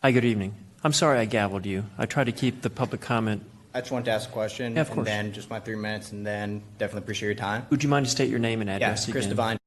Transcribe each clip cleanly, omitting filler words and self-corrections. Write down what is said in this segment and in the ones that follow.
Hi, good evening. I'm sorry I gavelled you. I try to keep the public comment. I just wanted to ask a question, Yeah, of course. and then just my 3 minutes, and then definitely appreciate your time. Would you mind to state your name and Yeah, address Chris again? Devine.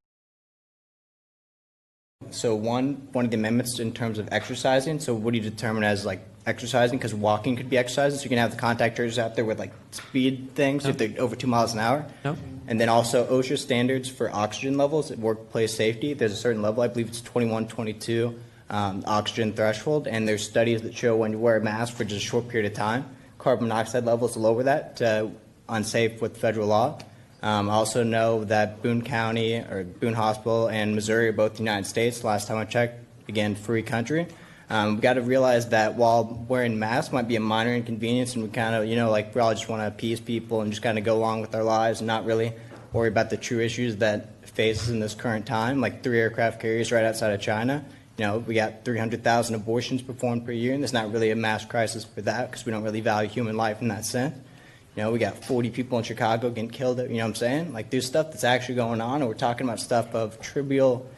So one of the amendments in terms of exercising, so what do you determine as like exercising? Because walking could be exercising, so you can have the contact tracers out there with like speed things if they're over 2 miles an hour. No. And then also OSHA standards for oxygen levels at workplace safety. There's a certain level, I believe it's 21, 22 oxygen threshold, and there's studies that show when you wear a mask for just a short period of time, carbon monoxide levels lower that to unsafe with federal law. I also know that Boone County or Boone Hospital and Missouri are both the United States. Last time I checked, again, free country. We've got to realize that while wearing masks might be a minor inconvenience, and we kind of, like we all just want to appease people and just kind of go along with our lives and not really worry about the true issues that faces in this current time, like 3 aircraft carriers right outside of China. We got 300,000 abortions performed per year, and there's not really a mass crisis for that because we don't really value human life in that sense. We got 40 people in Chicago getting killed, you know what I'm saying? Like, there's stuff that's actually going on, and we're talking about stuff of trivial,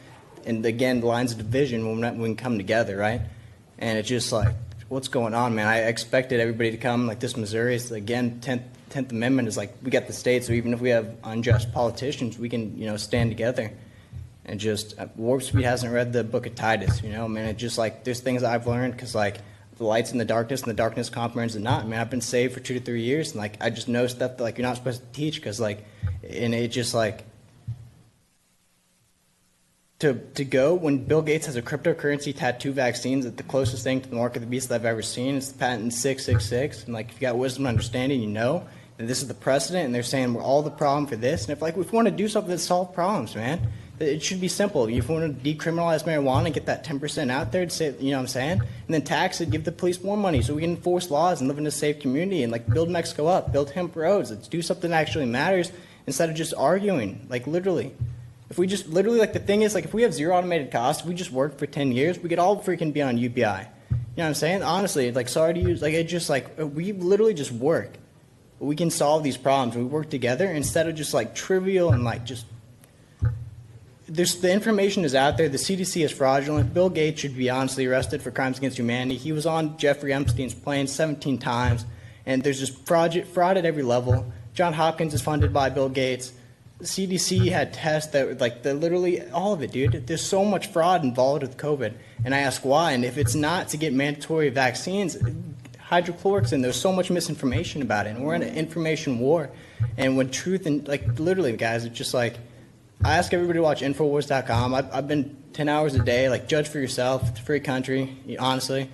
and again, lines of division when we can come together, right? And it's just like, what's going on, man? I expected everybody to come, like this Missouri, is, again, 10th Amendment is like, we got the state, so even if we have unjust politicians, we can, stand together. And just, Warp Speed hasn't read the book of Titus, man, it's just like, there's things I've learned, because like, the light's in the darkness, and the darkness comprehends it not. I've been saved for 2 to 3 years, and like, I just know stuff that like, you're not supposed to teach, because like, and it just like, to go when Bill Gates has a cryptocurrency tattoo vaccines at the closest thing to the mark of the beast that I've ever seen. It's the patent 666, and like, if you got wisdom and understanding, that this is the precedent, and they're saying we're all the problem for this. And if like, if we want to do something that solve problems, man, it should be simple. If you want to decriminalize marijuana and get that 10% out there to say, you know what I'm saying? And then tax it, give the police more money so we can enforce laws and live in a safe community and like build Mexico up, build hemp roads. Let's do something that actually matters instead of just arguing, like literally. If we just literally, like the thing is, like if we have zero automated costs, if we just work for 10 years, we could all freaking be on UBI. You know what I'm saying? Honestly, like sorry to use, like it just like, we literally just work. We can solve these problems. We work together instead of just like trivial and like just, the information is out there. The CDC is fraudulent. Bill Gates should be honestly arrested for crimes against humanity. He was on Jeffrey Epstein's plane 17 times, and there's just fraud at every level. John Hopkins is funded by Bill Gates. The CDC had tests that like literally all of it, dude. There's so much fraud involved with COVID, and I ask why. And if it's not to get mandatory vaccines, hydrochloroquine, there's so much misinformation about it, and we're in an information war. And when truth and like literally, guys, it's just like. I ask everybody to watch Infowars.com. I've been 10 hours a day. Like, judge for yourself. It's a free country, honestly.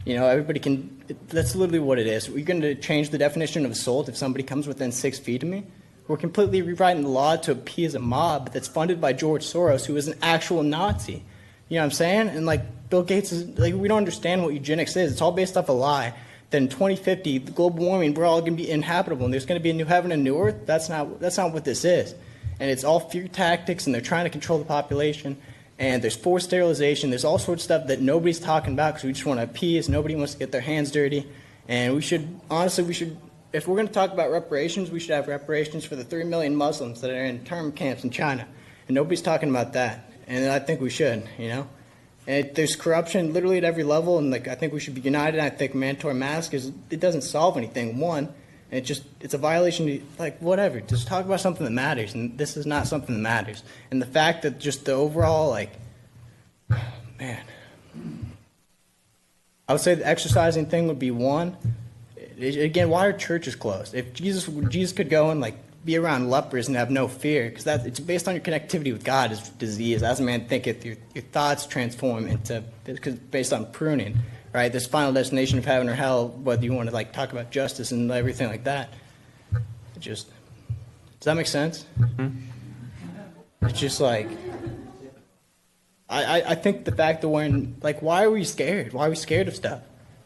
Everybody can. That's literally what it is. We're going to change the definition of assault if somebody comes within 6 feet of me. We're completely rewriting the law to appease a mob that's funded by George Soros, who is an actual Nazi. You know what I'm saying? And, like, Bill Gates is, like, we don't understand what eugenics is. It's all based off a lie. That in 2050, the global warming, we're all going to be inhabitable, and there's going to be a new heaven and new earth. That's not what this is. And it's all fear tactics, and they're trying to control the population. And there's forced sterilization. There's all sorts of stuff that nobody's talking about because we just want to appease. Nobody wants to get their hands dirty. And we should, honestly, if we're going to talk about reparations, we should have reparations for the 3 million Muslims that are in internment camps in China. And nobody's talking about that. And I think we should, And there's corruption literally at every level, and like I think we should be united. I think mandatory mask it doesn't solve anything. One. And it's a violation, like, whatever. Just talk about something that matters, and this is not something that matters. And the fact that just the overall, like, man. I would say the exercising thing would be one. Again, why are churches closed? If Jesus could go and, like, be around lepers and have no fear, because it's based on your connectivity with God is disease. As a man thinketh, your thoughts transform into, because based on pruning. Right, this final destination of heaven or hell, whether you want to like talk about justice and everything like that. Does that make sense? Mm-hmm. It's just like, I think the fact that why are we scared? Why are we scared of stuff?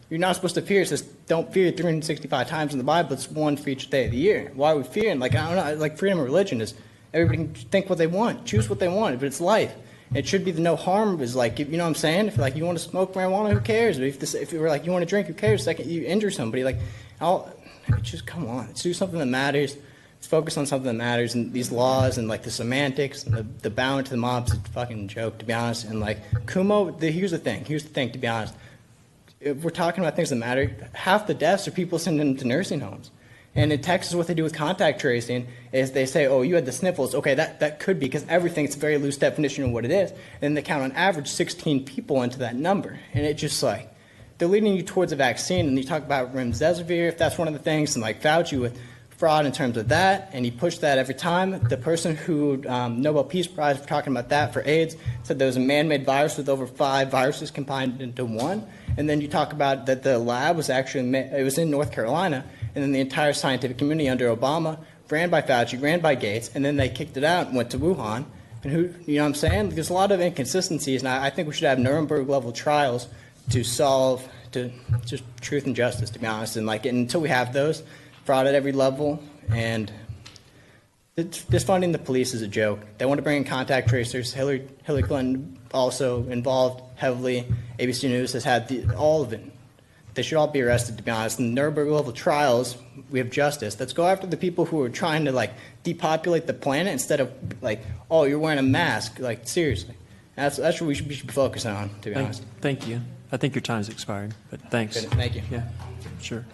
You're not supposed to fear. It says don't fear 365 times in the Bible. It's one for each day of the year. Why are we fearing? Like, I don't know, like freedom of religion is everybody can think what they want, choose what they want, but it's life. It should be the no harm is like, you know what I'm saying? If like you want to smoke marijuana, who cares? If you were like, you want to drink, who cares? Second, you injure somebody, like, just come on. Let's do something that matters. Let's focus on something that matters. And these laws and like the semantics and the bowing to the mob's a fucking joke, to be honest. And like Kumo, here's the thing, to be honest. if we're talking about things that matter, half the deaths are people sending them to nursing homes. And in Texas, what they do with contact tracing is they say, oh, you had the sniffles. Okay, that could be, because everything's a very loose definition of what it is. And they count on average 16 people into that number. And it just like, they're leading you towards a vaccine. And you talk about remdesivir, if that's one of the things, and like Fauci with fraud in terms of that, and he pushed that every time. The person who Nobel Peace Prize for talking about that for AIDS said there was a man-made virus with over 5 viruses combined into one. And then you talk about that the lab was actually, it was in North Carolina, and then the entire scientific community under Obama, ran by Fauci, ran by Gates, and then they kicked it out and went to Wuhan. And who, you know what I'm saying? There's a lot of inconsistencies, and I think we should have Nuremberg-level trials to solve, to just truth and justice, to be honest. And like, until we have those, fraud at every level, and disfunding the police is a joke. They want to bring in contact tracers. Hillary Clinton also involved heavily. ABC News has had all of it. They should all be arrested, to be honest. In Nuremberg level trials, we have justice. Let's go after the people who are trying to like depopulate the planet instead of like, oh, you're wearing a mask. Like, seriously. That's what we should be focusing on, to be honest. Thank you. I think your time's expired, but thanks. Thank you. Yeah, sure.